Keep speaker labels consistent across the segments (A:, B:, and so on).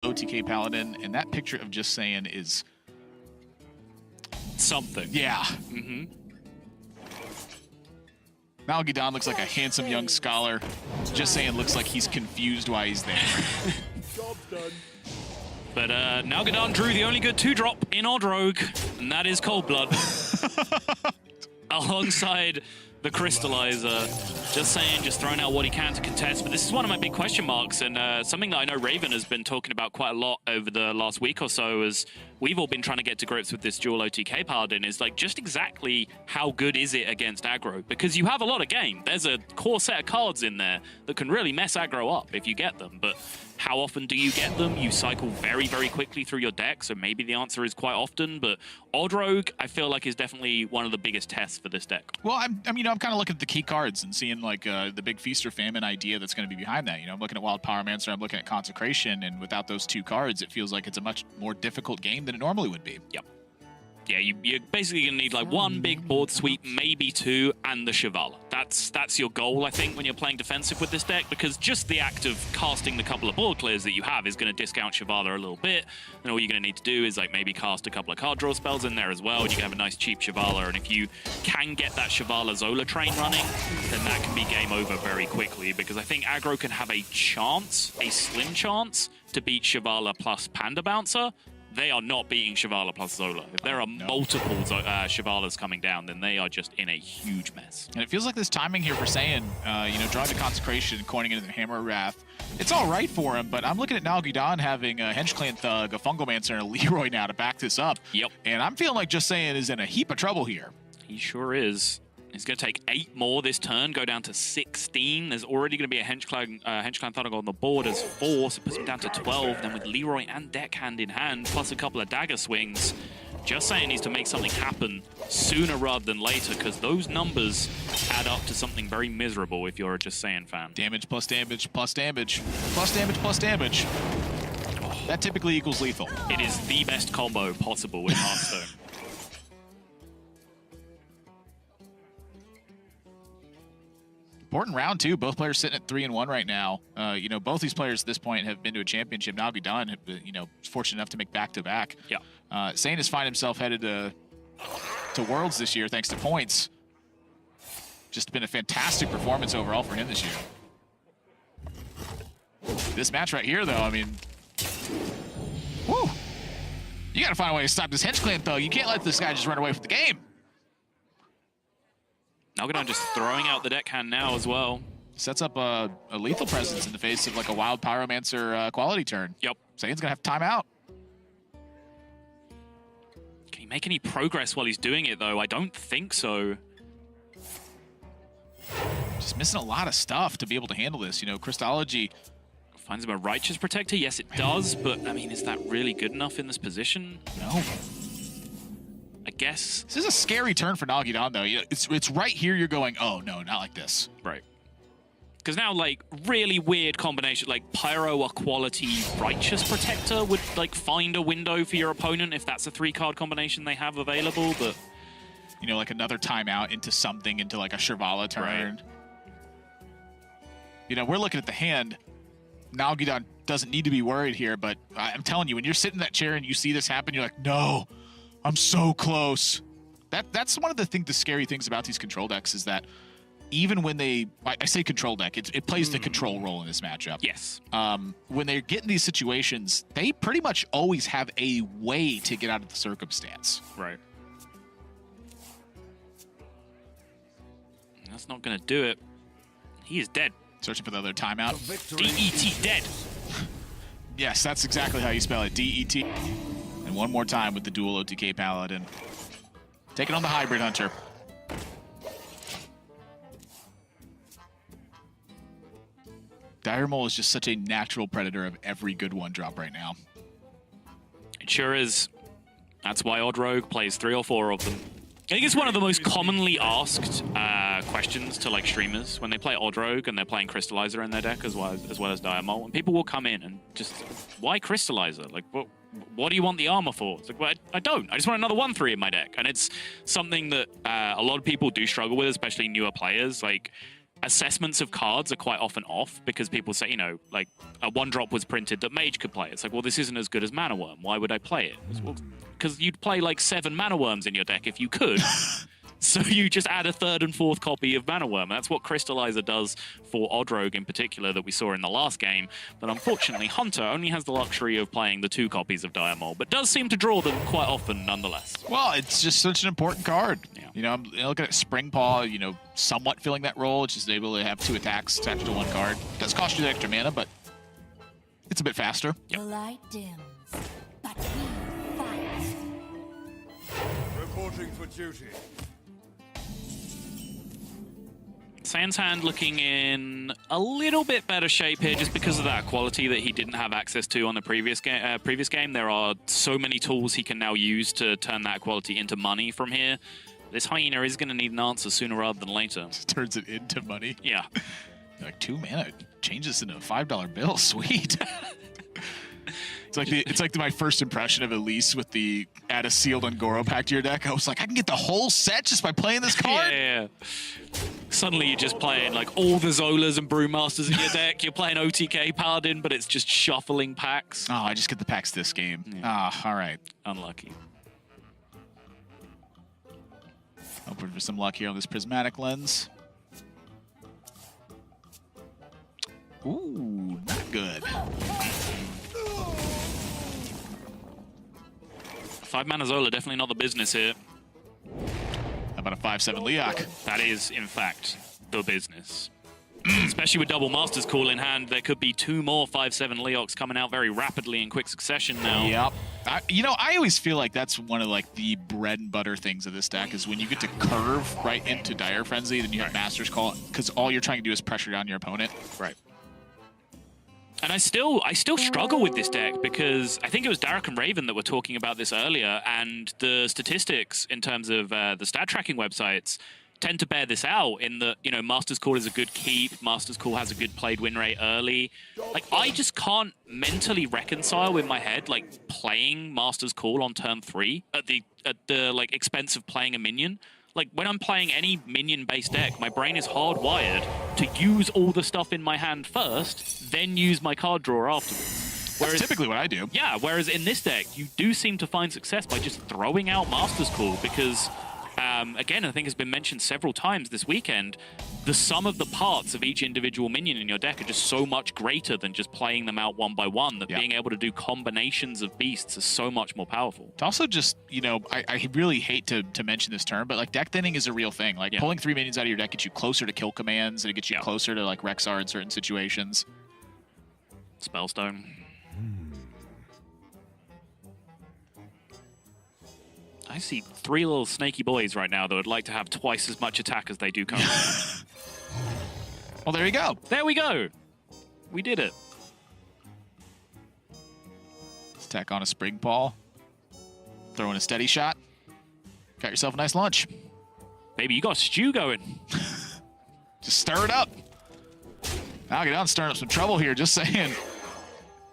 A: OTK Paladin, and that picture of JustSaiyan is
B: something.
A: Yeah.
B: Mm-hmm.
A: Nalguidan looks like a handsome young scholar. JustSaiyan looks like he's confused why he's there.
C: Job done.
B: But Nalguidan drew the only good 2-drop in Odd Rogue, and that is Cold Blood. Alongside the Crystallizer, JustSaiyan just throwing out what he can to contest. But this is one of my big question marks, and something that I know Raven has been talking about quite a lot over the last week or so, as we've all been trying to get to grips with this dual OTK Paladin, is like just exactly how good is it against aggro? Because you have a lot of game. There's a core set of cards in there that can really mess aggro up if you get them, but how often do you get them? You cycle very, very quickly through your deck, so maybe the answer is quite often, but Odd Rogue, I feel like, is definitely one of the biggest tests for this deck.
A: Well, I'm kind of looking at the key cards and seeing, like, the big Feast or Famine idea that's going to be behind that. You know, I'm looking at Wild Pyromancer, I'm looking at Consecration, and without those two cards, it feels like it's a much more difficult game than it normally would be.
B: Yep. Yeah, you're basically going to need like one big board sweep, maybe two, and the Shivala. That's your goal, I think, when you're playing defensive with this deck, because just the act of casting the couple of board clears that you have is going to discount Shivala a little bit, and all you're going to need to do is like maybe cast a couple of card draw spells in there as well, and you can have a nice cheap Shivala, and if you can get that Shivala Zola train running, then that can be game over very quickly, because I think aggro can have a chance, a slim chance, to beat Shivala plus Panda Bouncer. They are not beating Shivala plus Zola. If there are multiple Shivalas coming down, then they are just in a huge mess.
A: And it feels like this timing here for Saiyan, you know, drawing the Consecration and coining into the Hammer of Wrath, it's all right for him, but I'm looking at Nalguidan having a Hench Clan Thug, a Fungalmancer, and a Leroy now to back this up.
B: Yep.
A: And I'm feeling like JustSaiyan is in a heap of trouble here.
B: He sure is. He's going to take 8 more this turn, go down to 16. There's already going to be a Hench Clan Thug on the board as 4, so puts him down to 12. Then with Leroy and Deck hand in hand, plus a couple of dagger swings, JustSaiyan needs to make something happen sooner rather than later, because those numbers add up to something very miserable if you're a JustSaiyan fan.
A: Damage plus damage plus damage plus damage plus damage. Oh, that typically equals lethal.
B: It is the best combo possible with Hearthstone.
A: Important round, too. Both players sitting at 3-1 right now. You know, both these players at this point have been to a championship. Nalguidan, you know, fortunate enough to make back-to-back.
B: Yeah.
A: Saiyan has found himself headed to Worlds this year thanks to points. Just been a fantastic performance overall for him this year. This match right here, though, I mean, woo! You got to find a way to stop this Hench Clan Thug. You can't let this guy just run away from the game.
B: Nalguidan just throwing out the deck hand now as well.
A: Sets up a lethal presence in the face of like a Wild Pyromancer quality turn.
B: Yep.
A: Saiyan's gonna have to time out.
B: Can he make any progress while he's doing it, though? I don't think so.
A: Just missing a lot of stuff to be able to handle this. You know, Crystology
B: finds him a Righteous Protector. Yes, it does, but I mean, is that really good enough in this position?
A: No.
B: I guess.
A: This is a scary turn for Nalguidan, though. It's right here you're going, oh, no, not like this.
B: Right. Because now, like, really weird combination, like Pyro, a quality Righteous Protector would, like, find a window for your opponent if that's a 3-card combination they have available, but...
A: You know, like another timeout into something, into like a Shivala turn. Right. You know, we're looking at the hand. Nalguidan doesn't need to be worried here, but I'm telling you, when you're sitting in that chair and you see this happen, you're like, no, I'm so close. That's one of the scary things about these control decks is that even when I say control deck, it plays the control role in this matchup.
B: Yes.
A: When they get in these situations, they pretty much always have a way to get out of the circumstance.
B: Right. That's not going to do it. He is dead.
A: Searching for the other timeout.
B: D-E-T, dead.
A: Yes, that's exactly how you spell it, D-E-T. And one more time with the dual OTK Paladin. Taking on the Hybrid Hunter. Dire Mole is just such a natural predator of every good one-drop right now.
B: It sure is. That's why Odd Rogue plays 3 or 4 of them. I think it's one of the most commonly asked questions to like streamers when they play Odd Rogue and they're playing Crystallizer in their deck as well as Dire Mole. And people will come in and just, why Crystallizer? Like, what do you want the armor for? It's like, well, I don't. I just want another 1/3 in my deck. And it's something that a lot of people do struggle with, especially newer players. Like, assessments of cards are quite often off because people say, you know, like a 1-drop was printed that Mage could play. It's like, well, this isn't as good as Mana Worm. Why would I play it? Well, because you'd play like 7 Mana Worms in your deck if you could. So you just add a 3rd and 4th copy of Mana Worm. That's what Crystallizer does for Odd Rogue in particular that we saw in the last game. But unfortunately, Hunter only has the luxury of playing the 2 copies of Dire Maul, but does seem to draw them quite often nonetheless.
A: Well, it's just such an important card.
B: Yeah.
A: You know, I'm looking at Spring Paw, you know, somewhat filling that role. It's just able to have 2 attacks attached to 1 card. Does cost you the extra mana, but it's a bit faster.
D: The light dims, but we fight.
C: Reporting for duty.
B: Saiyan's hand looking in a little bit better shape here just because of that quality that he didn't have access to on the previous game. There are so many tools he can now use to turn that quality into money from here. This Hyena is going to need an answer sooner rather than later.
A: Just turns it into money.
B: Yeah.
A: Like 2 mana, changes into a $5 bill. Sweet. It's like my first impression of Elise with the add a sealed Ungoro pack to your deck. I was like, I can get the whole set just by playing this card.
B: Yeah. Suddenly you're just playing like all the Zolas and Brewmasters in your deck. You're playing OTK Paladin, but it's just shuffling packs.
A: Oh, I just get the packs this game. Ah, all right.
B: Unlucky.
A: Hoping for some luck here on this prismatic lens. Ooh, not good.
B: 5 mana Zola, definitely not the business here.
A: How about a 5/7 Leok?
B: That is, in fact, the business. Especially with double Master's Call in hand, there could be 2 more 5/7 Leoks coming out very rapidly in quick succession now.
A: Yep. I always feel like that's one of like the bread and butter things of this deck is when you get to curve right into Dire Frenzy, then you have Master's Call because all you're trying to do is pressure down your opponent.
B: Right. And I still struggle with this deck because I think it was Derek and Raven that were talking about this earlier, and the statistics in terms of the stat tracking websites tend to bear this out in that, you know, Master's Call is a good keep, Master's Call has a good played win rate early. Like, I just can't mentally reconcile in my head, like, playing Master's Call on turn 3 at the like, expense of playing a minion. Like, when I'm playing any minion-based deck, my brain is hardwired to use all the stuff in my hand first, then use my card drawer afterwards.
A: Whereas, that's typically what I do.
B: Yeah, whereas in this deck, you do seem to find success by just throwing out Master's Call because, again, I think has been mentioned several times this weekend, the sum of the parts of each individual minion in your deck are just so much greater than just playing them out one by one, that being able to do combinations of beasts is so much more powerful.
A: It's also just, you know, I really hate to mention this term, but like deck thinning is a real thing. Like pulling 3 minions out of your deck gets you closer to kill commands, and it gets you closer to like Rexar in certain situations.
B: Spellstone. I see 3 little snaky boys right now that would like to have twice as much attack as they do currently.
A: Well, there you go.
B: There we go. We did it.
A: Let's tack on a Spring Paw. Throw in a steady shot. Got yourself a nice lunch.
B: Baby, you got stew going.
A: Just stir it up. Nalguidan stirring up some trouble here, just saying.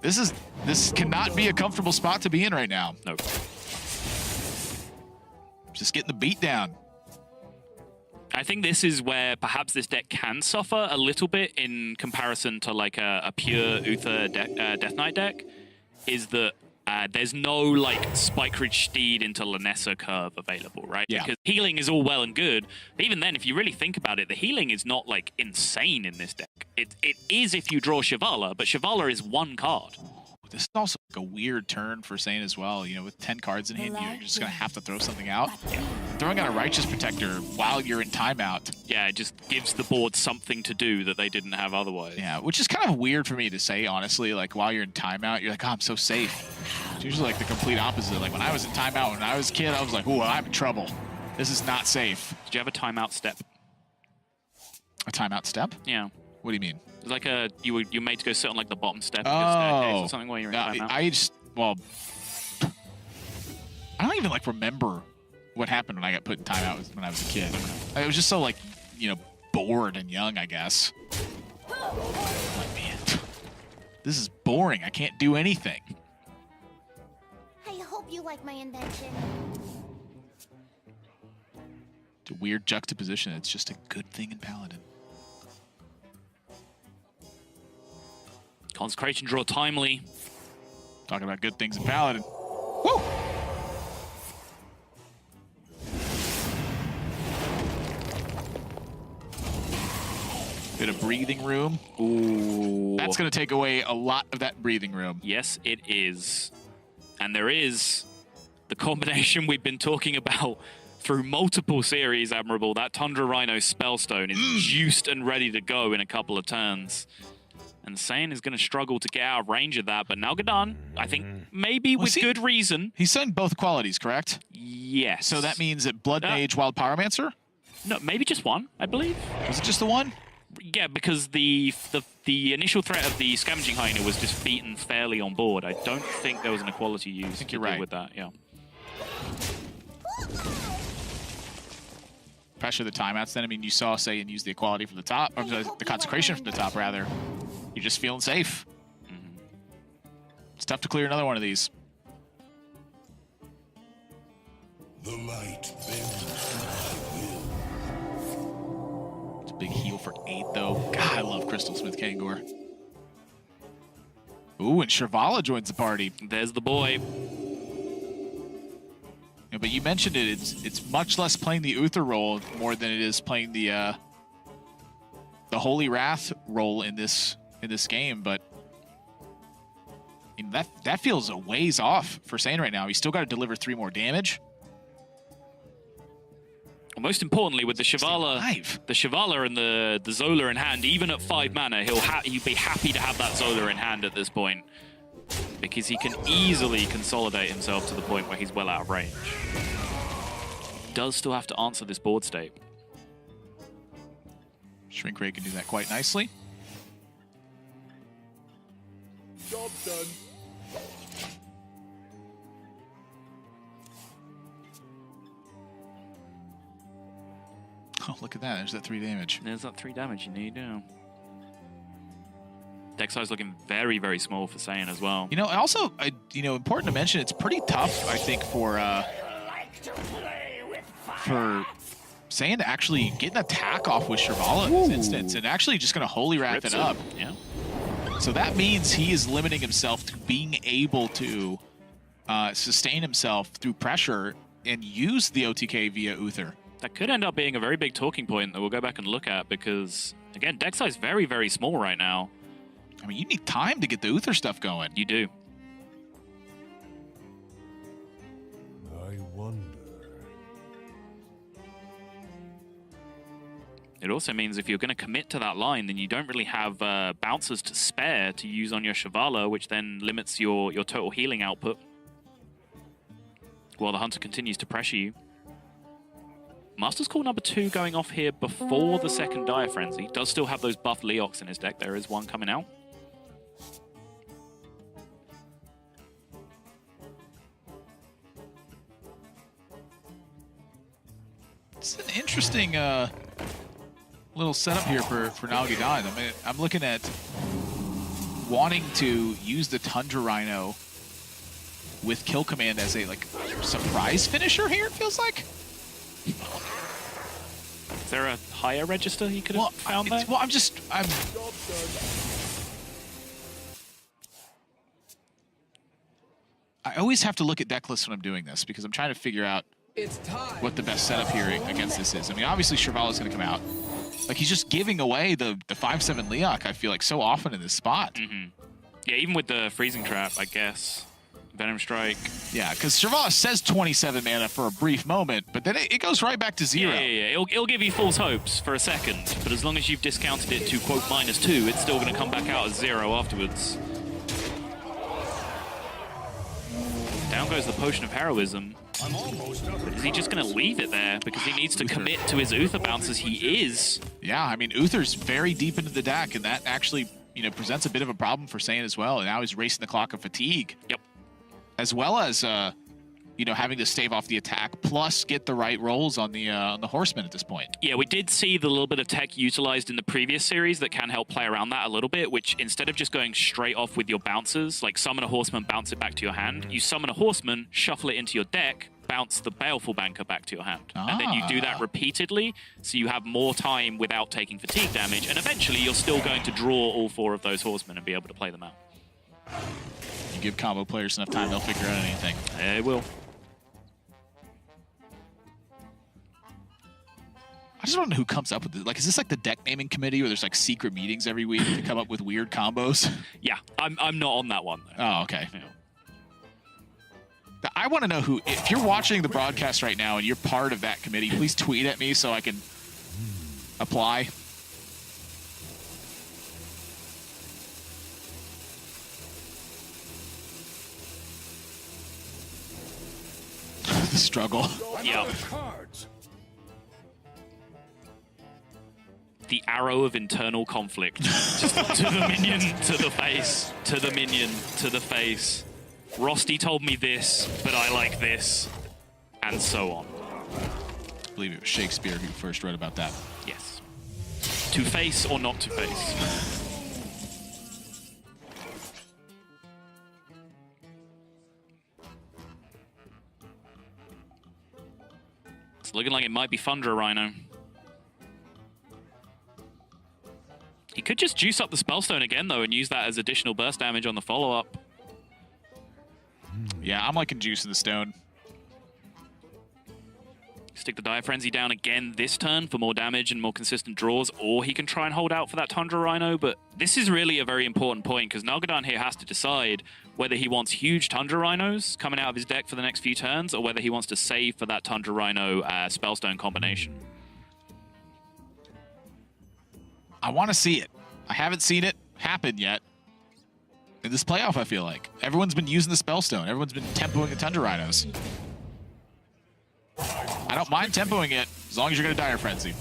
A: This cannot be a comfortable spot to be in right now.
B: Nope.
A: Just getting the beat down.
B: I think this is where perhaps this deck can suffer a little bit in comparison to like a pure Uther Death Knight deck, is that there's no like Spike Ridge Steed into Lanessa curve available, right?
A: Yeah.
B: Because healing is all well and good, but even then, if you really think about it, the healing is not like insane in this deck. It is if you draw Shivala, but Shivala is 1 card.
A: This is also like a weird turn for Saiyan as well. You know, with 10 cards in hand, you're just going to have to throw something out. Throwing out a Righteous Protector while you're in timeout.
B: Yeah, it just gives the board something to do that they didn't have otherwise.
A: Yeah, which is kind of weird for me to say, honestly. Like, while you're in timeout, you're like, oh, I'm so safe. It's usually like the complete opposite. Like, when I was in timeout, when I was a kid, I was like, oh, I'm in trouble. This is not safe.
B: Did you have a timeout step?
A: A timeout step?
B: Yeah.
A: What do you mean?
B: It's like you're made to go sit on like the bottom step of
A: Oh.
B: your staircase or something while you're in timeout.
A: I just, well, I don't even like remember what happened when I got put in timeout when I was a kid. I was just so like, you know, bored and young, I guess. I'm like, man, this is boring. I can't do anything.
D: I hope you like my invention.
A: It's a weird juxtaposition. It's just a good thing in Paladin.
B: Consecration draw timely.
A: Talking about good things in Paladin. Woo! Bit of breathing room.
B: Ooh.
A: That's going to take away a lot of that breathing room.
B: Yes, it is. And there is the combination we've been talking about through multiple series, Admirable. That Tundra Rhino Spellstone is juiced and ready to go in a couple of turns. And Saiyan is going to struggle to get out of range of that. But Nalguidan, I think, maybe with good reason.
A: He's selling both qualities, correct?
B: Yes.
A: So that means that Blood Mage, Wild Pyromancer?
B: No, maybe just one, I believe.
A: Was it just the one?
B: Yeah, because the initial threat of the Scavenging Hyena was just beaten fairly on board. I don't think there was an equality used. I
A: think you're right
B: with that. Yeah.
A: Pressure the timeouts. Then I mean, you saw Saiyan use the equality from the top, or the consecration from the top, rather. You're just feeling safe. It's tough to clear another one of these.
C: The light bends to my will.
A: It's a big heal for 8, though. God, I love Crystal Smith Kangor. Ooh, and Shivala joins the party.
B: There's the boy.
A: Yeah, but you mentioned it. It's much less playing the Uther role more than it is playing the Holy Wrath role in this game. But I mean, that feels a ways off for Saiyan right now. He's still got to deliver 3 more damage.
B: Well, most importantly, with the Shivala and the Zola in hand, even at 5 mana, he'll be happy to have that Zola in hand at this point, because he can easily consolidate himself to the point where he's well out of range. Does still have to answer this board state.
A: Shrink Ray can do that quite nicely.
C: Job done.
A: Oh, look at that. There's that 3 damage.
B: There's that 3 damage you need, yeah. Deck size looking very, very small for Saiyan as well.
A: You know, also, important to mention, it's pretty tough, I think, for Saiyan to actually get an attack off with Shivala in this instance, and actually just going to Holy Wrath it up.
B: Yeah.
A: So that means he is limiting himself to being able to sustain himself through pressure and use the OTK via Uther.
B: That could end up being a very big talking point that we'll go back and look at because, again, deck size very, very small right now.
A: I mean, you need time to get the Uther stuff going.
B: You do.
C: I wonder.
B: It also means if you're going to commit to that line, then you don't really have bouncers to spare to use on your Shivala, which then limits your total healing output while the Hunter continues to pressure you. Master's Call number 2 going off here before the second Dire Frenzy. Does still have those buffed Leox in his deck. There is one coming out.
A: It's an interesting little setup here for Nalguidan. I mean, I'm looking at wanting to use the Tundra Rhino with Kill Command as a surprise finisher here, it feels like.
B: Is there a higher register you could have found there?
A: Well, I'm I always have to look at deck lists when I'm doing this because I'm trying to figure out what the best setup here against this is. I mean, obviously Shirvala's going to come out. Like, he's just giving away the 5/7 Leok, I feel like, so often in this spot.
B: Mm-hmm. Yeah, even with the Freezing Trap, I guess. Venom Strike.
A: Yeah, because Shirvala says 27 mana for a brief moment, but then it goes right back to 0.
B: Yeah. It'll give you false hopes for a second, but as long as you've discounted it to, quote, -2, it's still going to come back out as 0 afterwards. Down goes the Potion of Heroism. But is he just going to leave it there because he needs to commit to his Uther bounce as he is?
A: Yeah, I mean, Uther's very deep into the deck, and that actually, presents a bit of a problem for Saiyan as well. And now he's racing the clock of fatigue.
B: Yep.
A: As well as, having to stave off the attack, plus get the right rolls on the Horseman at this point.
B: Yeah, we did see the little bit of tech utilized in the previous series that can help play around that a little bit, which instead of just going straight off with your bouncers, like summon a Horseman, bounce it back to your hand, you summon a Horseman, shuffle it into your deck, bounce the Baleful Banker back to your hand. And then you do that repeatedly, so you have more time without taking fatigue damage, and eventually you're still going to draw all 4 of those horsemen and be able to play them out.
A: You give combo players enough time, they'll figure out anything.
B: They will.
A: I just want to know who comes up with this. Like, is this like the deck naming committee where there's like secret meetings every week to come up with weird combos?
B: Yeah, I'm not on that one, though.
A: Oh, okay.
B: Yeah.
A: I want to know who, if you're watching the broadcast right now and you're part of that committee, please tweet at me so I can apply. The struggle.
B: Yeah.
C: Cards.
B: The arrow of internal conflict. Just to the minion, to the face, to the minion, to the face. Rosti told me this, but I like this, and so on.
A: I believe it was Shakespeare who first wrote about that.
B: Yes. To face or not to face. It's looking like it might be Thundra Rhino. He could just juice up the Spellstone again, though, and use that as additional burst damage on the follow-up.
A: Yeah, I'm liking juice in the stone.
B: Stick the Dire Frenzy down again this turn for more damage and more consistent draws, or he can try and hold out for that Tundra Rhino, but this is really a very important point, because Nalguidan here has to decide whether he wants huge Tundra Rhinos coming out of his deck for the next few turns, or whether he wants to save for that Tundra Rhino Spellstone combination.
A: I want to see it. I haven't seen it happen yet. In this playoff, I feel like. Everyone's been using the Spellstone. Everyone's been tempoing the Tundra Rhinos. I don't mind tempoing it, as long as you're going to Dire Frenzy.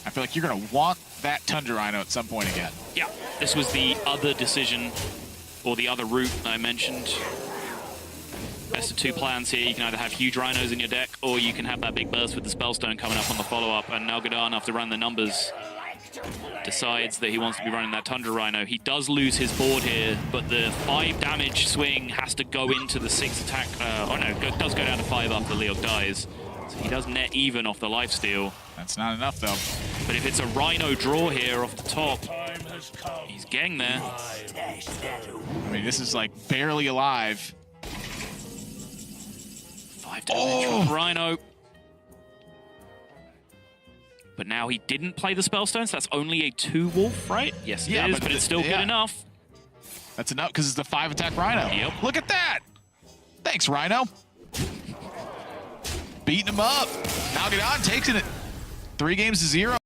A: I feel like you're going to want that Tundra Rhino at some point again.
B: Yeah, this was the other decision, or the other route I mentioned. Best of 2 plans here. You can either have huge Rhinos in your deck, or you can have that big burst with the Spellstone coming up on the follow-up, and Nalguidan, after running the numbers, decides that he wants to be running that Tundra Rhino. He does lose his board here, but the 5 damage swing has to go into the 6 attack. It does go down to 5 after Leok dies. So he does net even off the lifesteal.
A: That's not enough, though.
B: But if it's a Rhino draw here off the top, he's getting there.
A: I mean, this is like barely alive.
B: 5 damage from Rhino. But now he didn't play the Spellstone, so that's only a 2 wolf, right? Yes, it is, but it's still good enough.
A: That's enough, because it's the 5-attack Rhino.
B: Yep.
A: Look at that! Thanks, Rhino. Beating him up. Nalguidan takes it 3 games to 0.